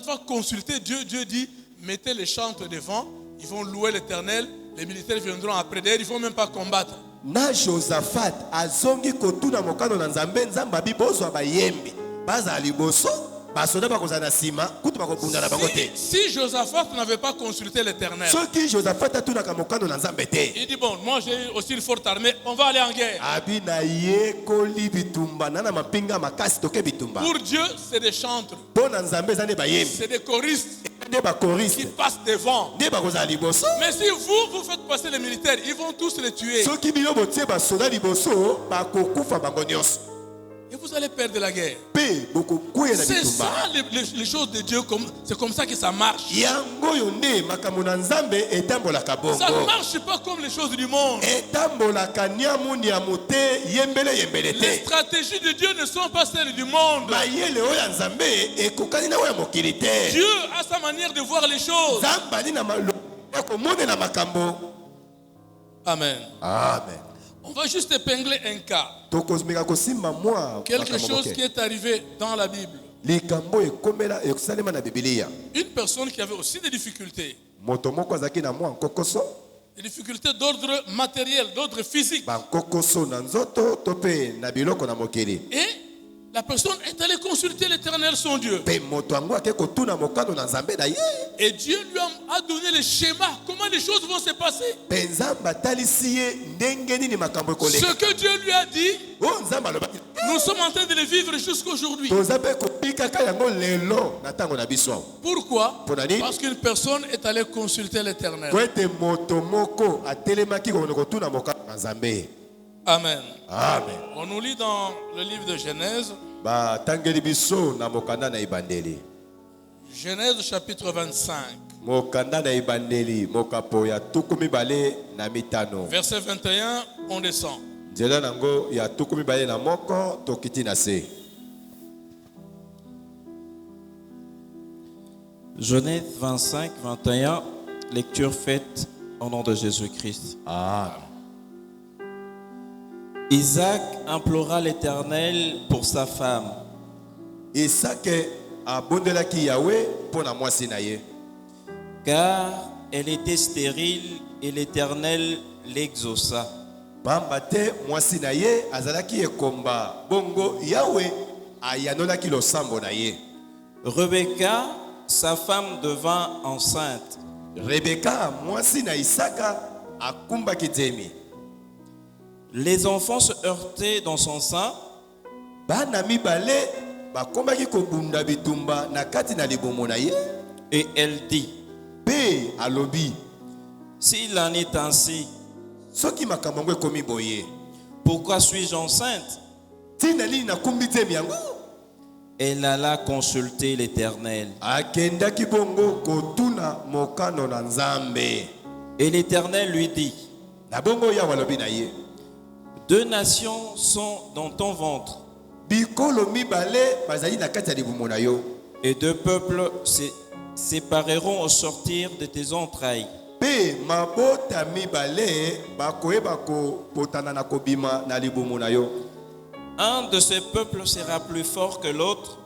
va consulter Dieu. Dieu dit, mettez les chantres devant, ils vont louer l'Éternel, les militaires viendront après. D'ailleurs, ils ne vont même pas combattre. Na Josaphat azongi kotuna mokano na nzambe nzamba bibozo abayembi. Si Josaphat n'avait pas consulté l'Éternel, il dit bon, moi j'ai aussi une forte armée, on va aller en guerre. Pour Dieu, c'est des chantres, c'est des choristes qui passent devant. Mais si vous faites passer les militaires, ils vont tous les tuer. Et vous allez perdre la guerre. C'est ça les choses de Dieu, c'est comme ça que ça marche. Ça ne marche pas comme les choses du monde. Les stratégies de Dieu ne sont pas celles du monde. Dieu a sa manière de voir les choses. Amen. Amen. On va juste épingler un cas. Quelque chose qui est arrivé dans la Bible. Une personne qui avait aussi des difficultés. Des difficultés d'ordre matériel, d'ordre physique. Et la personne est allée consulter l'Éternel son Dieu. Et Dieu lui a donné le schéma, comment les choses vont se passer. Ce que Dieu lui a dit, nous sommes en train de le vivre jusqu'à aujourd'hui. Pourquoi? Parce qu'une personne est allée consulter l'Éternel. Amen. Amen. On nous lit dans le livre de Genèse. Genèse chapitre 25. Verset 21, on descend. Genèse 25, 21, lecture faite au nom de Jésus-Christ. Amen. Isaac implora l'Éternel pour sa femme. Isaac abondelaki Yahweh pour la moisi na ye. Car elle était stérile et l'Éternel l'exauça. Bambate moisi na ye azalaki ekomba bongo Yahweh ayanolaki losambo na ye. Rebecca, sa femme, devint enceinte. Rebecca moisi na Isaka akumbaki temi. Les enfants se heurtaient dans son sein. bana mibale bakomaki kobunda bitumba na kati na libumu na ye. Et elle dit, Pe alobi s'il en est ainsi, soki makambo ngo ekomi boye pourquoi suis-je enceinte? tina nini nakumbi temi yango. Elle alla consulter l'Éternel. Akendaki bongo kotuna mokano na Nzambe. Et l'Éternel lui dit, Na bongo ya walobi na ye. 2 nations sont dans ton ventre, Bikolo mibale bazali na kati ya libumu na yo. et 2 peuples se sépareront au sortir de tes entrailles. Pe mabota mibale bakoyeba kopotana na kobima na libumu na yo. Un de ces peuples sera plus fort que l'autre,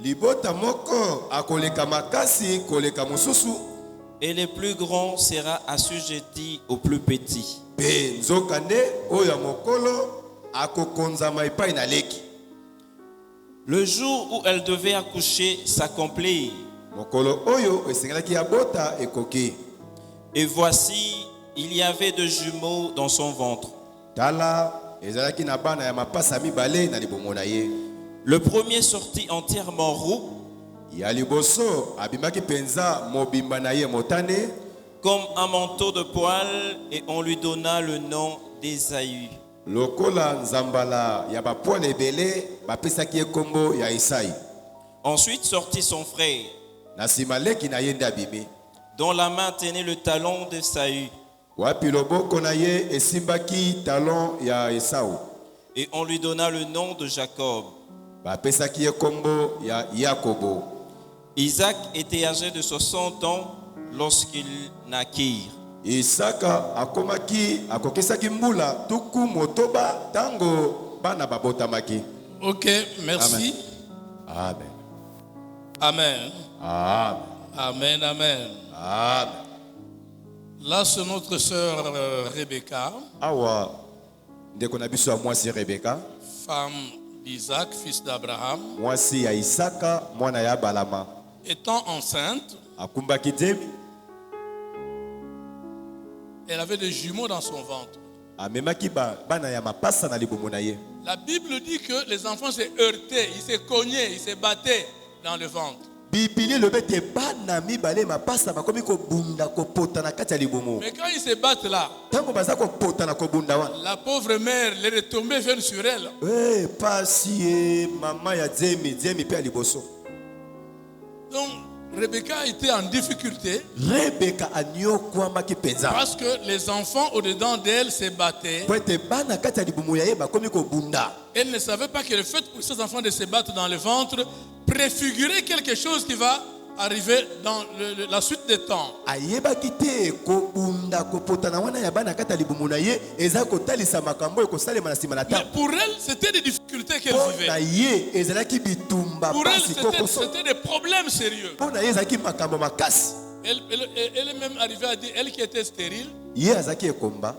Libota moko akoleka makasi koleka mosusu. et le plus grand sera assujetti au plus petit. Pe nzokande oyo mokolo akokonzama epai na leki. Le jour où elle devait accoucher s'accomplit, Mokolo oyo esengelaki ya bota ekoki. et voici, il y avait 2 jumeaux dans son ventre. Tala ezalaki na bana ya mapasa mibale na libumu na ye. Le premier sortit entièrement roux, Ya liboso abimaki penza mobimba na ye motane comme un manteau de poils, et on lui donna le nom d'Ésaü. lokola nzambala ya bapoile ebele bapesaki ye kombo ya Isai. Ensuite sortit son frère, Na nsima leki na ye nde abimi. dont la main tenait le talon d'Ésaü, Wapi loboko na ye esimbaki talon ya Esau. et on lui donna le nom de Jacob. Bapesaki ye kombo ya Yakobo. Isaac était âgé de 60 ans lorsqu'il naquit. Isaka akokesaki mbula tuku motoba tango bana babotamaki. Ok, merci. Amen. Amen. Amen. Amen, amen. Amen. Là, c'est notre sœur Rebecca, Awa ndeko na biso ya mwasi Rebeka, femme d'Isaac, fils d'Abraham, mwasi ya Isaka mwana ya Balama. étant enceinte, Akumbaki temi elle avait des jumeaux dans son ventre. amemaki bana ya mapasa na libumu na ye. La Bible dit que les enfants se heurtaient, ils se cognaient, ils se battaient dans le ventre. Bibili lobete bana mibale mapasa bakomi kobunda kopota na kati ya libumu. Mais quand ils se battent là, Tango baza kopota na kobunda wana. la pauvre mère, les retombées viennent sur elle. Eh pasi mama ya Zemi pe ya liboso. Donc, Rebecca était en difficulté Rebeka anyokwamaki penza. parce que les enfants au-dedans d'elle se battaient. Po ete bana kati ya libumu ya ye bakomi kobunda. Elle ne savait pas que le fait pour ces enfants de se battre dans le ventre préfigurait quelque chose qui va arriver dans la suite des temps. Ayebaki te kobunda kopotana wana ya bana kati ya libumu na ye eza kotalisa makambo ekosalema na nsima na Mais ntango. pour elle, c'était des difficultés qu'elle Mpo vivait. na ye ezalaki bitumba Pour elle, pasi kokoso. c'était des problèmes sérieux. Mpo na ye ezalaki makambo makasi. Elle est même arrivée à dire, elle qui était stérile, Ye azalaki ekomba.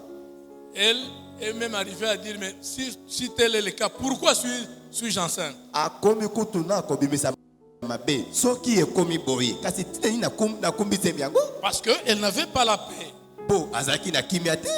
elle est même arrivée à dire, mais si tel est le cas, pourquoi suis-je enceinte? Akomi kutu na kobimisa mabe. Soki ekomi boye kasi tina ni nakumbi temi yango. Parce qu'elle n'avait pas la paix. Po azalaki na kimia te.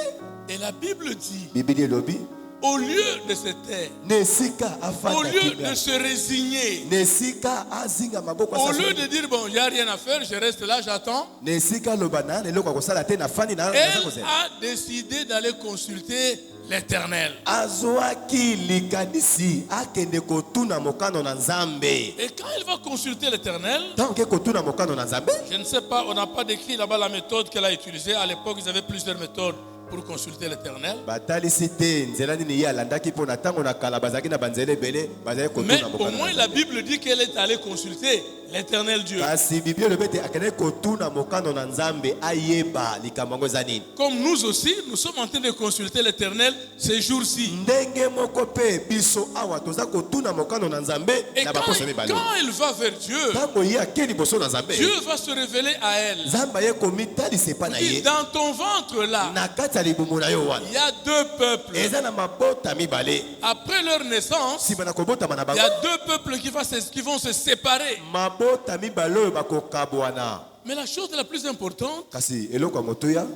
Et la Bible dit, Bibili elobi au lieu de se taire, nesika au afanda lieu kimia. de se résigner, Nesika azinga maboko au asasa. lieu de dire, bon, il n'y a rien à faire, je reste là, j'attends, Nesika lobana eloko kosala te na fani na elle a décidé d'aller consulter l'Éternel. azwaki likanisi akende kotuna mokano na Nzambe. Et quand elle va consulter l'Éternel, Tant que kotuna mokano na Nzambe, je ne sais pas, on n'a pas décrit là-bas la méthode qu'elle a utilisée. À l'époque, ils avaient plusieurs méthodes pour consulter l'Éternel. batalisi te nzela nini ye alandaki mpo na ntango na kala bazalaki na banzela ebele bazali Mais kotuna au mokano moins, na la Nzambe. Bible dit qu'elle est allée consulter l'Éternel Dieu. Kasi Bible elobi ete akendeki kotuna mokano na Nzambe ayeba likambo yango eza nini. Comme nous aussi, nous sommes en train de consulter l'Éternel ces jours-ci. Ndenge moko pe biso awa toza kotuna mokano na Nzambe Et na quand, baposo mibale. quand elle va vers Dieu, Ntango ye ake liboso na Nzambe, Dieu va se révéler à elle. Nzambe aye komitalisa epai na Il dit, ye. dans ton ventre là, Na kati ya libumu na yo wana il y a 2 peuples. eza na mabota mibale. Après leur naissance, Nsima na kobotama na il bango y a 2 peuples qui vont se séparer. mabota mibale oyo bakokabwana. Mais la chose la plus importante, Kasi eloko ya motuya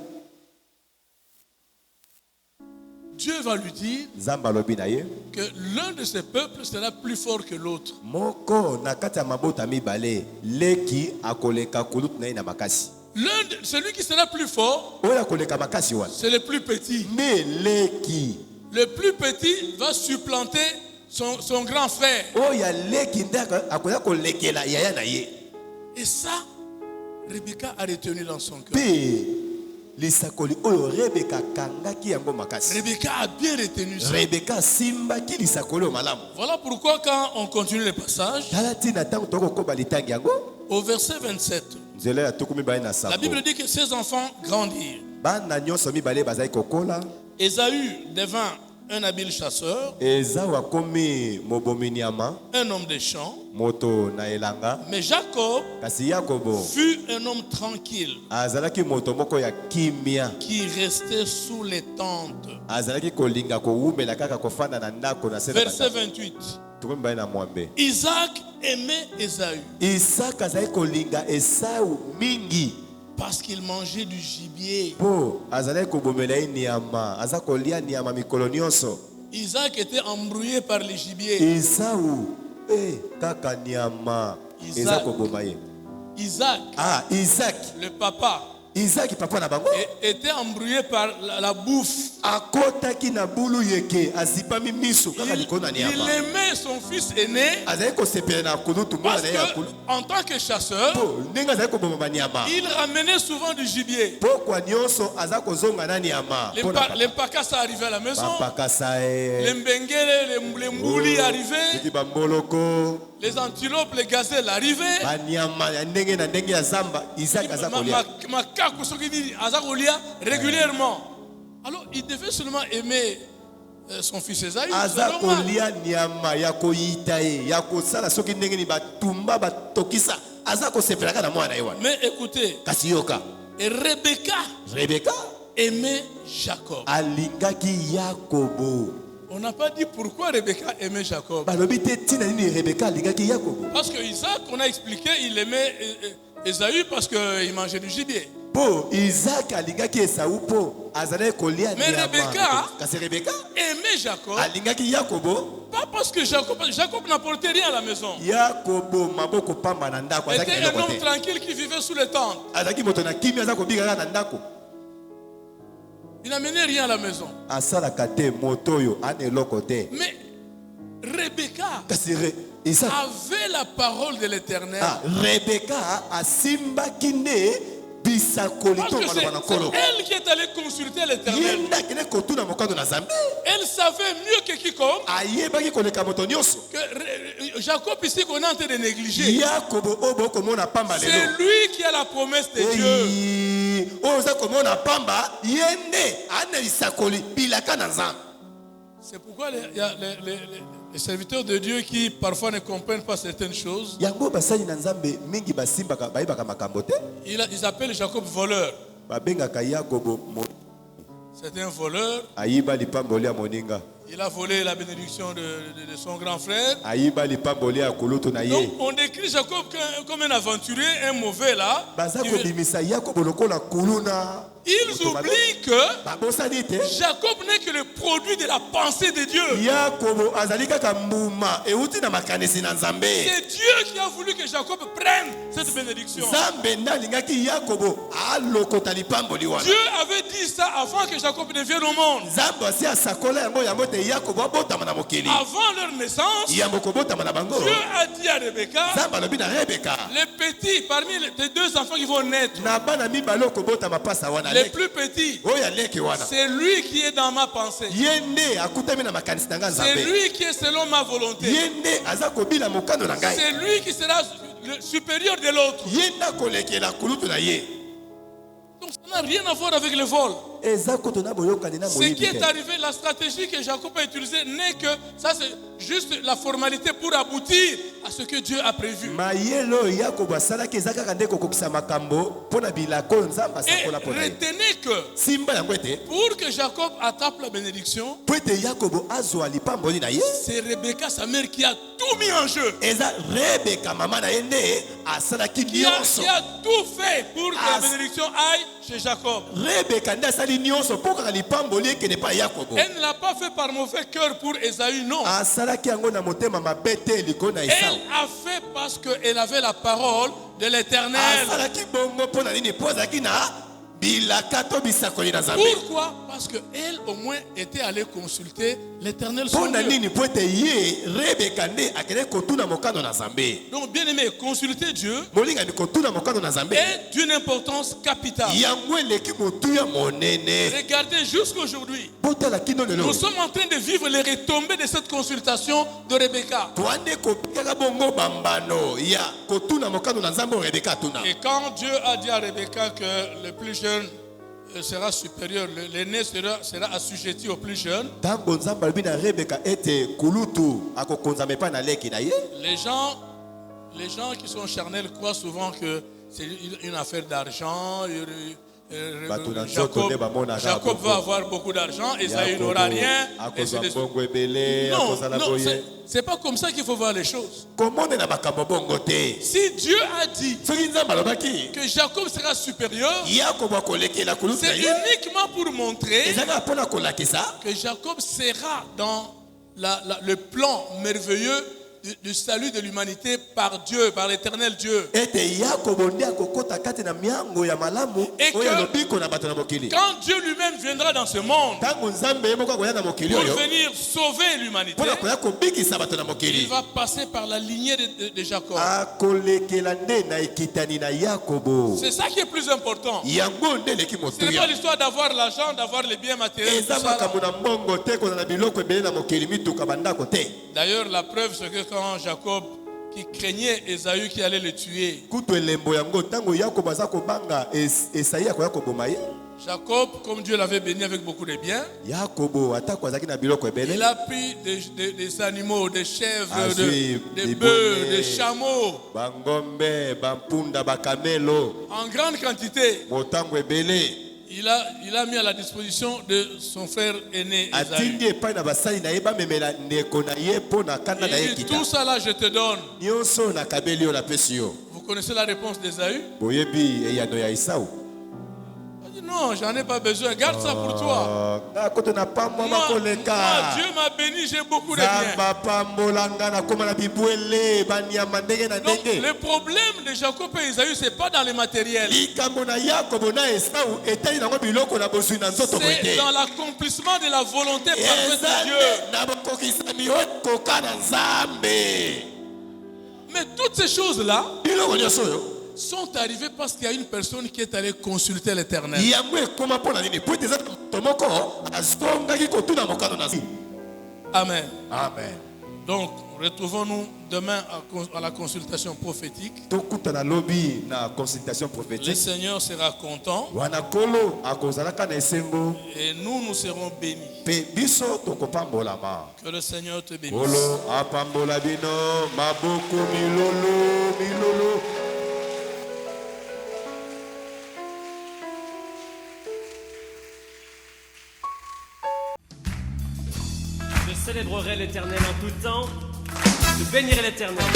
Dieu va lui dire Nzambe alobi na ye que l'un de ses peuples sera plus fort que l'autre. moko na kati ya mabota mibale leki akoleka kulutu na ye na makasi. Celui qui sera plus fort, Oyo akoleka makasi wana c'est le plus petit. me leki Le plus petit va supplanter son grand frère. oyo leki nde akoya kolekela yaya na ye. Et ça, Rebecca a retenu dans son cœur. Pe lisakoli oyo Rebeka kangaki yango makasi. Rebecca a bien retenu ça. Rebeka simbaki lisakoli oyo malamu. Voilà pourquoi quand on continue le passage, Tala tina ntango tokokoba litangi yango au verset 27, nzela ya tuku mibale na la sako. Bible dit que ses enfants grandirent. Bana nyonso mibale bazali kokola. Ésaü devint un habile chasseur, Ezawu akomi mobomi nyama un homme des champs, moto na elanga. mais Jacob Kasi Yakobo fut un homme tranquille azalaki moto moko ya kimia. qui restait sous les tentes. Azalaki kolinga kowumela kaka kofanda na ndako na se na Verset banda. 28. Tuku mibale na mwambe. Isaac aimait Ésaü Isaka azalaki kolinga Esau mingi parce qu'il mangeait du gibier. po azalaki kobomela ye niama, aza kolia niama mikolo nyonso. Isaac était embrouillé par les gibiers. Esau kaka niama Isaac. eza koboma ye. Isaac, Isaac, le papa, Isaac papa na bango était embrouillé par la bouffe. akotaki na bulu yeke azipami miso kaka likolo na Il niama. aimait son fils aîné Azalaki kosepela na kulutu mwana parce na ye ya kulu qu'en tant que chasseur, po ndenge azalaki koboma banyama. il ramenait souvent du gibier. Pokwa nyonso aza kozonga na niama. Les mpakas arrivaient à la maison, Bapakasa les ye mbengele, les mboulis arrivaient, tiki bamboloko les antilopes, les gazelles arrivaient. banyama ya ndenge na ndenge ya zamba. Isaac aza kolia Macaque, ce qui dit, Azakolia, régulièrement. Alors, il devait seulement aimer son fils Esaü. aza c'est normal. kolia nyama ya koyita ye ya kosala soki ndenge ni batumba batokisa aza kosepelaka na mwana na ye wana. Mais écoutez, Kasi yoka et Rebecca Rebeka aimait Jacob. alingaki Yakobo. On n'a pas dit pourquoi Rebecca aimait Jacob. Balobi te tina nini Rebeka alingaki Yakobo. Parce que Isaac, on a expliqué, il aimait Esaü parce qu'il mangeait du gibier. Po Isaac alingaki Esau po azalaki kolia Mais nyama. Rebeka Kasi Rebeka aimait Jacob, alingaki Yakobo. pas parce que Jacob n'apportait rien à la maison. Yakobo maboko pamba na ndako Il azalaki était un eloko homme te. tranquille qui vivait sous les tentes. Azalaki moto na kimi aza kobika na ndako. Il n'amenait rien à la maison. Asalaka te moto oyo ana eloko te. Mais Rebecca Kasi Isaac avait la parole de l'Éternel. Rebeka asimbaki nde bisakoli Parce to que maloba na c'est nkolo. elle qui est allée consulter l'Éternel. Ye nde akende kotuna mokano na Nzambe. Elle savait mieux que quiconque Ayebaki koleka moto nyonso. que Jacob ici qu'on est en train de négliger. Yakobo oyo bokomona pamba C'est lelo. lui qui a la promesse de Dieu. Oyo oza komona pamba ye nde ana bisakoli bilaka na Nzambe. C'est pourquoi il y a les serviteurs de Dieu qui parfois ne comprennent pas certaines choses. Yango basali na Nzambe mingi basimbaka bayebaka makambo te. Ils appellent Jacob voleur. Babengaka Yakobo C'est un voleur. ayiba lipamboli ya moninga. Il a volé la bénédiction de son grand frère. Ayiba lipamboli ya kulutu na ye. Donc on décrit Jacob comme un aventurier, un mauvais là. Baza kobimisa Yakobo lokola kuluna. Ils oublient que babosani te. Jacob n'est que le produit de la pensée de Dieu. Yakobo azali kaka mbuma euti na makanisi na Nzambe. C'est Dieu qui a voulu que Jacob prenne cette bénédiction. Nzambe nde alingaki Yakobo alokota lipamboli wana. Dieu avait dit ça avant que Jacob ne vienne au monde. Nzambe asi asakola yango yango te Yakobo abotama na mokili. Avant leur naissance, Yambo kobotama na bango. Dieu a dit à Rebecca, Nzambe alobi na Rebeka. les petits parmi tes deux enfants qui vont naître, Na bana mibale okobotama pasa wana. les plus petits, Oyo aleki wana. c'est lui qui est dans ma pensée. Ye nde akutami na makanisi na nga C'est Nzambe. lui qui est selon ma volonté. Ye nde aza kobila mokano na ngai. C'est lui qui sera le supérieur de l'autre. Ye nde akolekela kulutu na ye. Donc ça n'a rien à voir avec le vol. Eza koto na boyokani na Ce moyibi qui est te. arrivé, la stratégie que Jacob a utilisée n'est que ça, c'est juste la formalité pour aboutir à ce que Dieu a prévu. Mayelo Yakobo asalaki eza kaka nde kokokisa makambo mpona bilako oyo Nzambe Et asakola mpona ye. retenez que Simba yango ete pour que Jacob attrape la bénédiction, po ete Yakobo azwa lipamboli na ye. c'est Rebecca, sa mère, qui a tout mis en jeu. Eza Rebeka mama na ye nde asalaki Qui nyonso. a tout fait pour que la As- bénédiction aille chez Jacob. Rebeka nde asali asali nyonso mpo kaka lipamboli ekende pa Yakobo. Elle ne l'a pas fait par mauvais cœur pour Ésaü, non. Asalaki yango na motema mabe te likolo na Esau. Elle a fait parce qu'elle avait la parole de l'Éternel. Asalaki bongo mpo na nini? Po azalaki na bilaka to bisakoli na Nzambe. Pourquoi? Parce qu'elle au moins était allée consulter l'Éternel son Po na Dieu. nini? Po ete ye Rebeka nde akende kotuna mokano na Nzambe. Donc bien aimé, consulter Dieu Molinga ni kotuna mokano na Nzambe. est d'une importance capitale. Yango eleki motuya monene. Regardez jusqu'aujourd'hui. Botala kino lelo. Nous sommes en train de vivre les retombées de cette consultation de Rebecca. Toande kopika bongo bambano ya kotuna mokano na Nzambe Rebeka tuna. Et quand Dieu a dit à Rebecca que le plus jeune sera supérieur, l'aîné sera assujetti au plus jeune, Tango Nzambe albi na Rebeka ete kulutu akokonzame pa na leki na ye. les gens qui sont charnels croient souvent que c'est une affaire d'argent. Jacob va avoir beaucoup d'argent, Esaü n'aura rien. Et c'est des... Non, c'est pas comme ça qu'il faut voir les choses. Si Dieu a dit que Jacob sera supérieur, c'est uniquement pour montrer que Jacob sera dans le plan merveilleux du salut de l'humanité par Dieu, par l'éternel Dieu. Et que quand Dieu lui-même viendra dans ce monde pour venir sauver l'humanité, il va passer par la lignée de Jacob. C'est ça qui est plus important. Ce n'est pas l'histoire d'avoir l'argent, d'avoir les biens matériels. D'ailleurs, la preuve, c'est que quand Jacob, qui craignait Esaü qui allait le tuer, Jacob, comme Dieu l'avait béni avec beaucoup de biens, il a pris des animaux, des chèvres, des bœufs, des chameaux, en grande quantité. Il a mis à la disposition de son frère aîné Esaü. Il dit, tout ça là je te donne. Vous connaissez la réponse d'Esaü? Non, j'en ai pas besoin. Garde ça pour toi. Moi, Dieu m'a béni, j'ai beaucoup de biens. Donc, le problème de Jacob et Esaü, ce n'est pas dans les matériels. C'est dans l'accomplissement de la volonté parfaite de Dieu. Mais toutes ces choses-là sont arrivées parce qu'il y a une personne qui est allée consulter l'Éternel. Amen. Amen. Donc, retrouvons-nous demain à la consultation prophétique. Le Seigneur sera content. Et nous serons bénis. Que le Seigneur te bénisse. Je célébrerai l'Éternel en tout temps. Je bénirai l'Éternel.